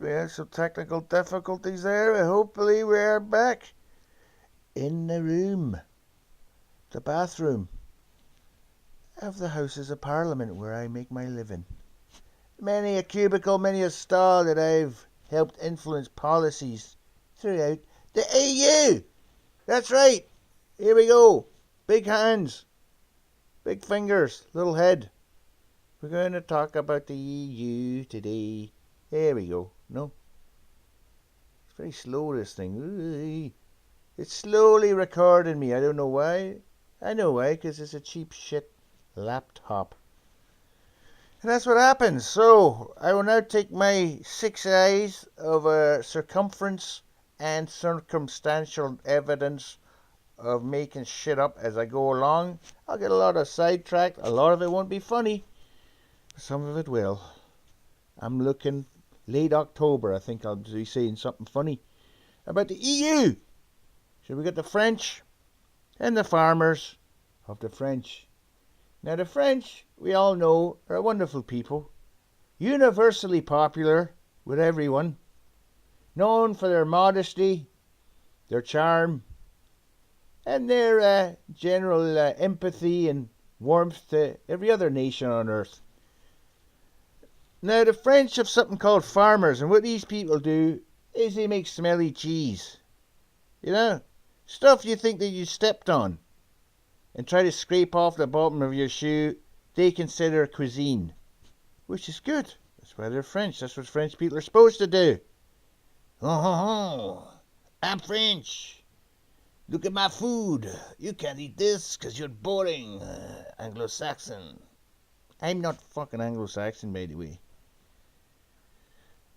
we had some technical difficulties there, but hopefully we are back in the room, the bathroom of the Houses of Parliament where I make my living. Many a cubicle, many a stall that I've helped influence policies throughout the EU. That's right. Here we go. Big hands, big fingers, little head. We're going to talk about the EU today. There we go. No? It's very slow, this thing. It's slowly recording me. I don't know why. I know why, because it's a cheap shit laptop. And that's what happens. So, I will now take my 6 eyes of circumference and circumstantial evidence of making shit up as I go along. I'll get a lot of sidetracked. A lot of it won't be funny. Some of it will. I'm looking late October. I think I'll be saying something funny about the EU. So we got the French and the farmers of the French. Now the French, we all know, are wonderful people. Universally popular with everyone. Known for their modesty, their charm, and their general empathy and warmth to every other nation on earth. Now the French have something called farmers, and what these people do is they make smelly cheese. You know? Stuff you think that you stepped on and try to scrape off the bottom of your shoe, they consider cuisine. Which is good. That's why they're French. That's what French people are supposed to do. Oh, I'm French. Look at my food. You can't eat this because you're boring. Anglo-Saxon. I'm not fucking Anglo-Saxon, by the way.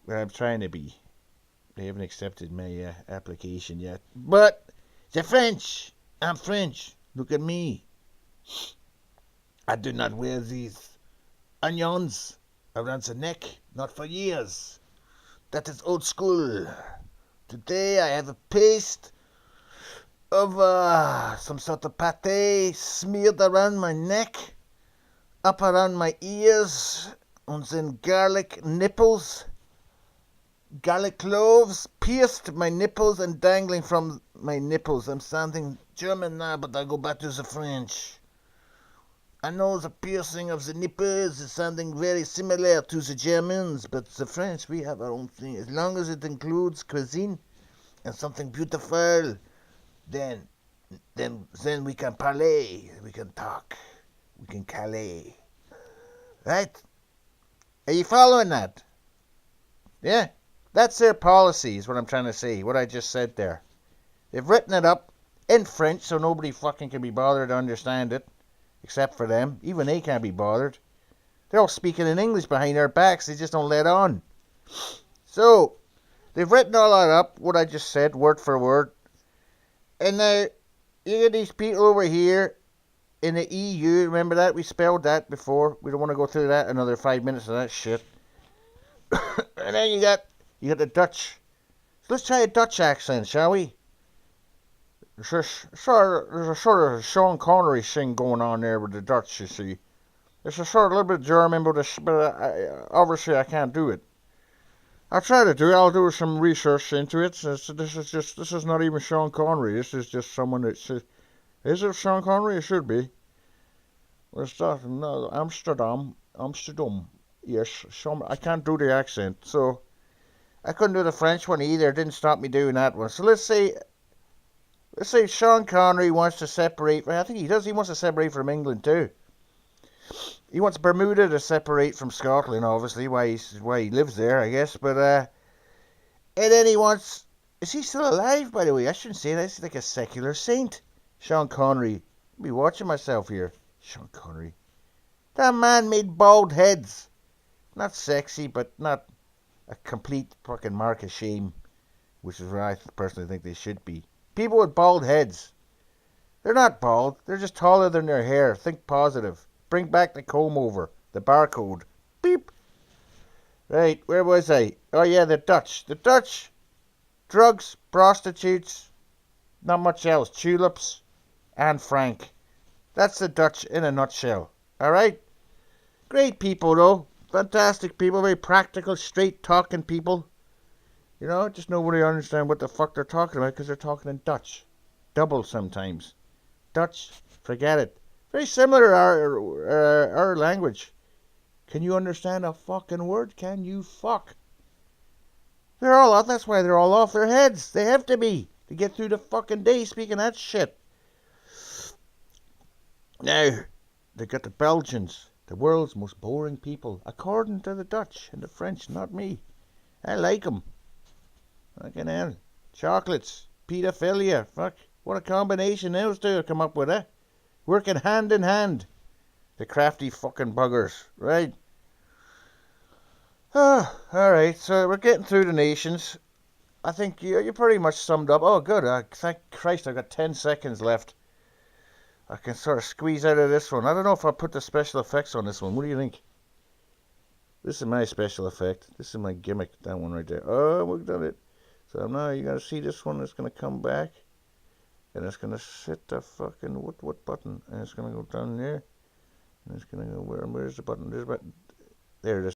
Well, I'm trying to be. They haven't accepted my application yet. But the French. I'm French. Look at me. I do not wear these onions around the neck. Not for years. That is old school. Today I have a paste of some sort of pate smeared around my neck, up around my ears, and then garlic nipples, garlic cloves pierced my nipples and dangling from my nipples. I'm sounding German now, but I go back to the French. I know the piercing of the nipples is sounding very similar to the Germans, but the French, we have our own thing. As long as it includes cuisine and something beautiful, then we can parler, we can talk, we can caler. Right? Are you following that? Yeah? That's their policy, is what I'm trying to say, what I just said there. They've written it up in French so nobody fucking can be bothered to understand it. Except for them. Even they can't be bothered. They're all speaking in English behind our backs. They just don't let on. So, they've written all that up, what I just said, word for word. And now, you get these people over here in the EU. Remember that? We spelled that before. We don't want to go through that another 5 minutes of that shit. And then you got the Dutch. So let's try a Dutch accent, shall we? There's a sort of Sean Connery thing going on there with the Dutch, you see. It's a sort of little bit German, but obviously I can't do it. I'll try to do it. I'll do some research into it. This is not even Sean Connery. This is just someone that says, is it Sean Connery? It should be. What's that? No, Amsterdam. Yes, I can't do the accent, so I couldn't do the French one either. It didn't stop me doing that one. So let's say Sean Connery wants to separate. I think he does. He wants to separate from England too. He wants Bermuda to separate from Scotland, obviously. Why he lives there, I guess. But and then he wants. Is he still alive? By the way, I shouldn't say that. He's like a secular saint. Sean Connery. I'll be watching myself here. Sean Connery. That man made bald heads. Not sexy, but not a complete fucking mark of shame, which is what I personally think they should be. People with bald heads. They're not bald. They're just taller than their hair. Think positive. Bring back the comb over. The barcode. Beep. Right, where was I? Oh yeah, the Dutch. The Dutch. Drugs, prostitutes, not much else. Tulips, and Frank. That's the Dutch in a nutshell. Alright? Great people though. Fantastic people. Very practical, straight talking people. You know, just nobody understand what the fuck they're talking about because they're talking in Dutch. Double sometimes. Dutch, forget it. Very similar to our language. Can you understand a fucking word? Can you fuck? They're all off. That's why they're all off their heads. They have to be to get through the fucking day speaking that shit. Now, they got the Belgians, the world's most boring people, according to the Dutch and the French, not me. I like them. Fucking hell. Chocolates, pedophilia, fuck. What a combination those two have come up with, eh? Working hand in hand. The crafty fucking buggers, right? Alright, so we're getting through the nations. I think you pretty much summed up. Oh, good. Thank Christ, I've got 10 seconds left. I can sort of squeeze out of this one. I don't know if I'll put the special effects on this one. What do you think? This is my special effect. This is my gimmick. That one right there. Oh, we've done it. So now you're going to see this one. It's going to come back. And it's going to hit the fucking what button? And it's going to go down there. And it's going to go, where's the button? There's a button. There it is.